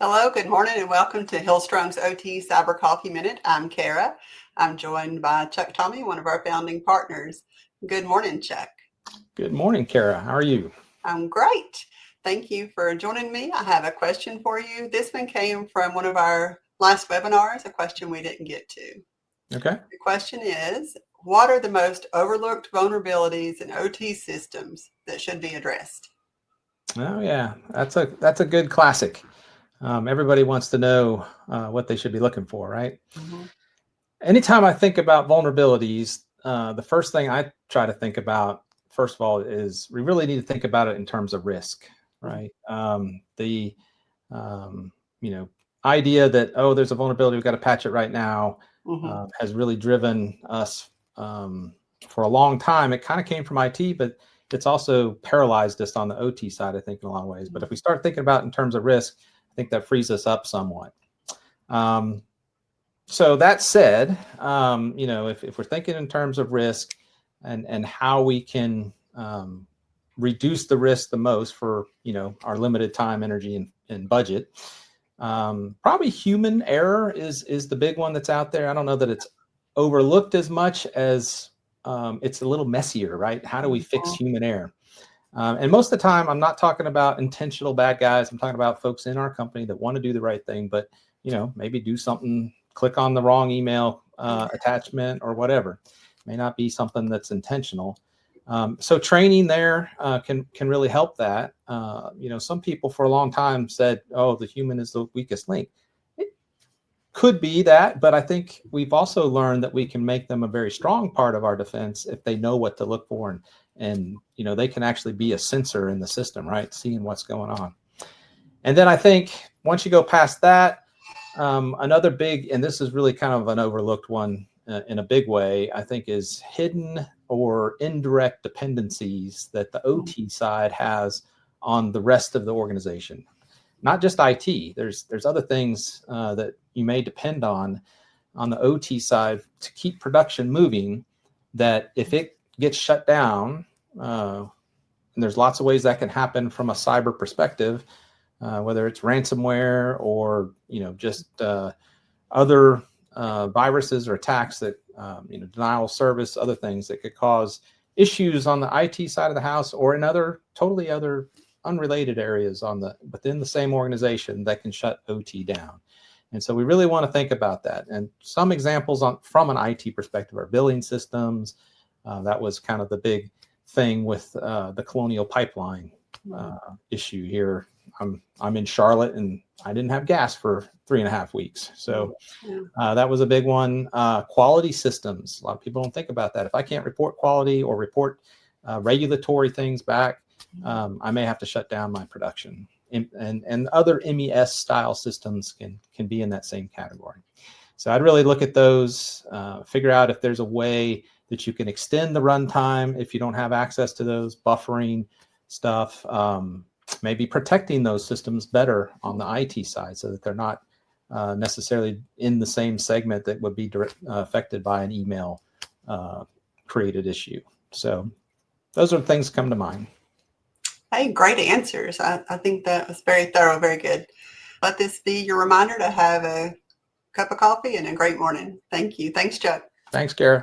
Hello, good morning, and welcome to Hillstrong's OT Cyber Coffee Minute. I'm Kara. I'm joined by Chuck Tommy, one of our founding partners. Good morning, Chuck. Good morning, Kara. How are you? I'm great. Thank you for joining me. I have a question for you. This one came from one of our last webinars, a question we didn't get to. Okay. The question is, what are the most overlooked vulnerabilities in OT systems that should be addressed? Oh yeah, that's a good classic. Everybody wants to know what they should be looking for, right? Mm-hmm. Anytime I think about vulnerabilities, the first thing I try to think about, first of all, is we really need to think about it in terms of risk, right? The idea that, oh, there's a vulnerability, we've got to patch it right now, has really driven us for a long time. It kind of came from IT, but it's also paralyzed us on the OT side, I think, in a lot of ways. But if we start thinking about it in terms of risk, I think that frees us up somewhat. So that said, if we're thinking in terms of risk and how we can reduce the risk the most for, our limited time, energy, and budget, probably human error is the big one that's out there. I don't know that it's overlooked as much as it's a little messier, right? How do we fix human error? And most of the time, I'm not talking about intentional bad guys. I'm talking about folks in our company that want to do the right thing, but, maybe do something, click on the wrong email attachment or whatever. It may not be something that's intentional. So training there can really help that. Some people for a long time said, oh, the human is the weakest link. It could be that, but I think we've also learned that we can make them a very strong part of our defense if they know what to look for, and they can actually be a sensor in the system, right? Seeing what's going on. And then I think once you go past that, another big, and this is really kind of an overlooked one in a big way, I think, is hidden or indirect dependencies that the OT side has on the rest of the organization. Not just IT. There's other things that you may depend on the OT side to keep production moving, that if it gets shut down, and there's lots of ways that can happen from a cyber perspective, whether it's ransomware or just other viruses or attacks that denial of service, other things that could cause issues on the IT side of the house or in totally other unrelated areas within the same organization that can shut OT down. And so we really want to think about that. And some examples from an IT perspective are billing systems. That was kind of the big thing with the Colonial Pipeline issue here. I'm in Charlotte, and I didn't have gas for 3.5 weeks. So that was a big one. Quality systems. A lot of people don't think about that. If I can't report quality or report regulatory things back, I may have to shut down my production. And other MES style systems can be in that same category. So I'd really look at those, figure out if there's a way that you can extend the runtime if you don't have access to those, buffering stuff, maybe protecting those systems better on the IT side so that they're not necessarily in the same segment that would be affected by an email created issue. So those are things that come to mind. Hey, great answers. I think that was very thorough, very good. Let this be your reminder to have a cup of coffee and a great morning. Thank you. Thanks, Chuck. Thanks, Kara.